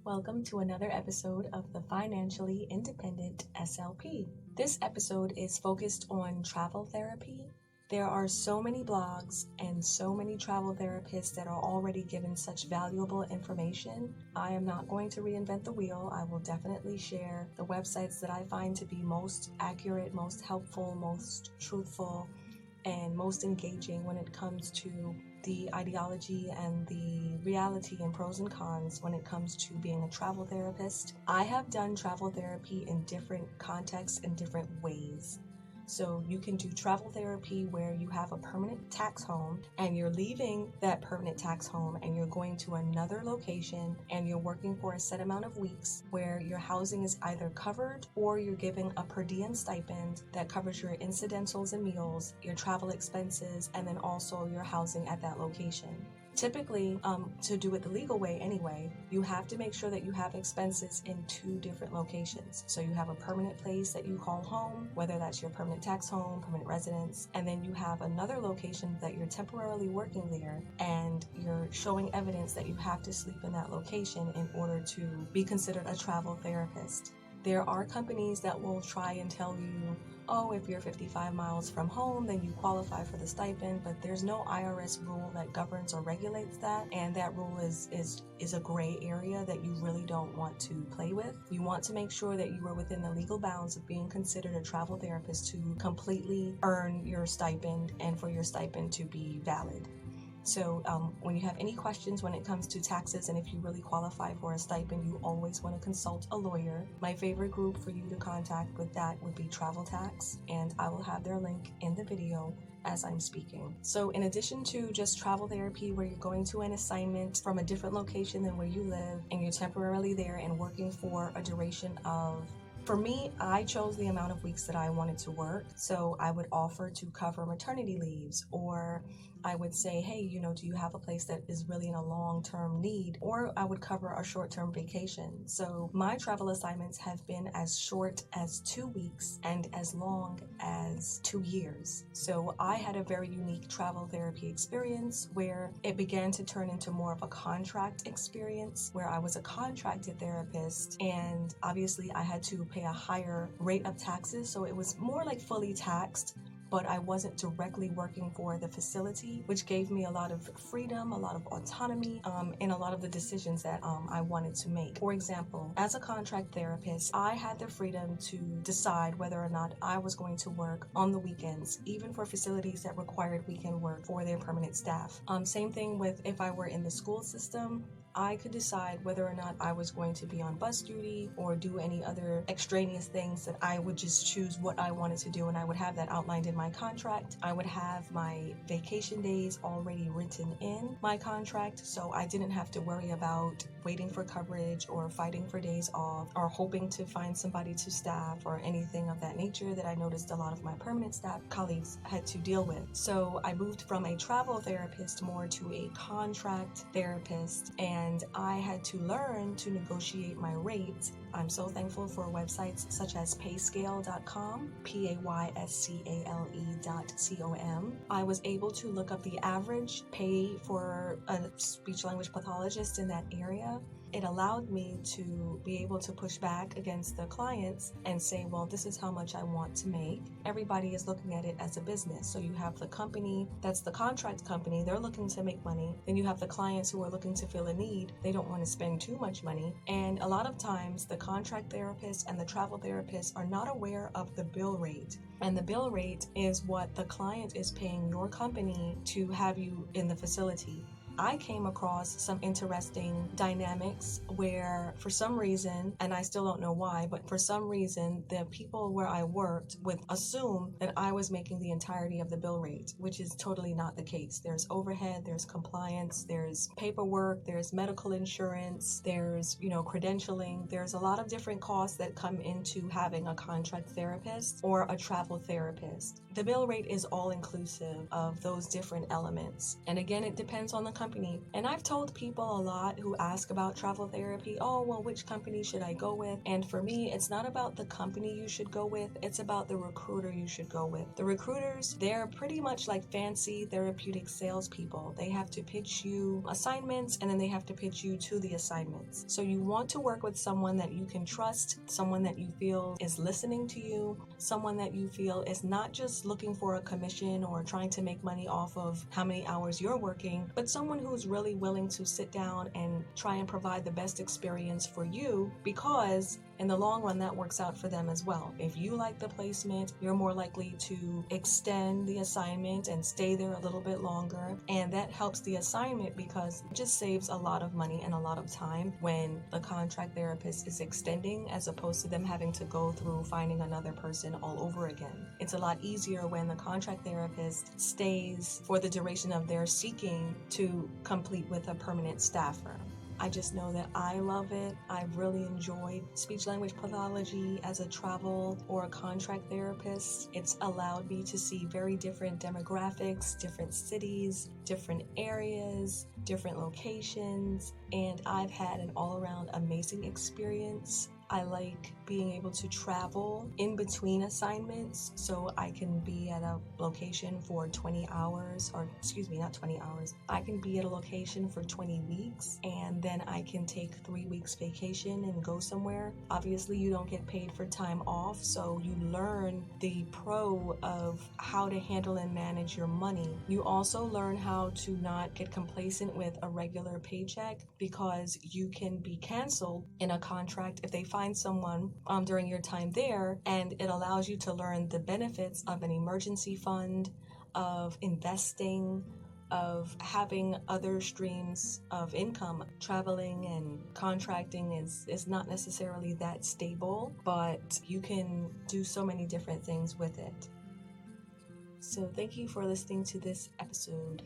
Welcome to another episode of the Financially Independent SLP. This episode is focused on travel therapy. There are so many blogs and so many travel therapists that are already given such valuable information. I am not going to reinvent the wheel. I will definitely share the websites that I find to be most accurate, most helpful, most truthful, and most engaging when it comes to the ideology and the reality and pros and cons when it comes to being a travel therapist. I have done travel therapy in different contexts in different ways. So you can do travel therapy where you have a permanent tax home and you're leaving that permanent tax home and you're going to another location and you're working for a set amount of weeks where your housing is either covered or you're given a per diem stipend that covers your incidentals and meals, your travel expenses, and then also your housing at that location. Typically, to do it the legal way anyway, you have to make sure that you have expenses in two different locations. So you have a permanent place that you call home, whether that's your permanent tax home, permanent residence, and then you have another location that you're temporarily working there and you're showing evidence that you have to sleep in that location in order to be considered a travel therapist. There are companies that will try and tell you, oh, if you're 55 miles from home, then you qualify for the stipend, but there's no IRS rule that governs or regulates that, and that rule is a gray area that you really don't want to play with. You want to make sure that you are within the legal bounds of being considered a travel therapist to completely earn your stipend and for your stipend to be valid. So when you have any questions when it comes to taxes and if you really qualify for a stipend, you always want to consult a lawyer. My favorite group for you to contact with that would be Travel Tax, and I will have their link in the video as I'm speaking. So in addition to just travel therapy where you're going to an assignment from a different location than where you live and you're temporarily there and working for a duration of, for me, I chose the amount of weeks that I wanted to work. So I would offer to cover maternity leaves, or I would say, hey, do you have a place that is really in a long-term need? Or I would cover a short-term vacation. So my travel assignments have been as short as 2 weeks and as long as 2 years. So I had a very unique travel therapy experience where it began to turn into more of a contract experience where I was a contracted therapist, and obviously I had to pay a higher rate of taxes. So it was more like fully taxed, but I wasn't directly working for the facility, which gave me a lot of freedom, a lot of autonomy, in a lot of the decisions that I wanted to make. For example, as a contract therapist, I had the freedom to decide whether or not I was going to work on the weekends, even for facilities that required weekend work for their permanent staff. Same thing with if I were in the school system, I could decide whether or not I was going to be on bus duty or do any other extraneous things. That I would just choose what I wanted to do, and I would have that outlined in my contract. I would have my vacation days already written in my contract, so I didn't have to worry about waiting for coverage or fighting for days off or hoping to find somebody to staff or anything of that nature that I noticed a lot of my permanent staff colleagues had to deal with. So I moved from a travel therapist more to a contract therapist, and I had to learn to negotiate my rates. I'm so thankful for websites such as payscale.com, payscale.com. I was able to look up the average pay for a speech language pathologist in that area. It allowed me to be able to push back against the clients and say, well, this is how much I want to make. Everybody is looking at it as a business. So you have the company, that's the contract company, they're looking to make money. Then you have the clients who are looking to fill a need. They don't want to spend too much money. And a lot of times the contract therapists and the travel therapists are not aware of the bill rate. And the bill rate is what the client is paying your company to have you in the facility. I came across some interesting dynamics where for some reason, and I still don't know why, but for some reason, the people where I worked would assume that I was making the entirety of the bill rate, which is totally not the case. There's overhead, there's compliance, there's paperwork, there's medical insurance, there's, credentialing. There's a lot of different costs that come into having a contract therapist or a travel therapist. The bill rate is all inclusive of those different elements. And again, it depends on the company. And I've told people a lot who ask about travel therapy, oh, well, which company should I go with? And for me, it's not about the company you should go with, it's about the recruiter you should go with. The recruiters, they're pretty much like fancy therapeutic salespeople. They have to pitch you assignments and then they have to pitch you to the assignments. So you want to work with someone that you can trust, someone that you feel is listening to you, someone that you feel is not just looking for a commission or trying to make money off of how many hours you're working, but someone who's really willing to sit down and try and provide the best experience for you, because in the long run, that works out for them as well. If you like the placement, you're more likely to extend the assignment and stay there a little bit longer. And that helps the assignment because it just saves a lot of money and a lot of time when the contract therapist is extending, as opposed to them having to go through finding another person all over again. It's a lot easier when the contract therapist stays for the duration of their seeking to complete with a permanent staffer. I just know that I love it. I've really enjoyed speech-language pathology as a travel or a contract therapist. It's allowed me to see very different demographics, different cities, different areas, different locations, and I've had an all-around amazing experience. I like being able to travel in between assignments, so I can be at a location for 20 hours, or excuse me, not 20 hours. I can be at a location for 20 weeks, and then I can take 3 weeks vacation and go somewhere. Obviously, you don't get paid for time off, so you learn the pro of how to handle and manage your money. You also learn how to not get complacent with a regular paycheck, because you can be canceled in a contract if they find someone during your time there, and it allows you to learn the benefits of an emergency fund, of investing, of having other streams of income. Traveling and contracting is not necessarily that stable, but you can do so many different things with it. So thank you for listening to this episode.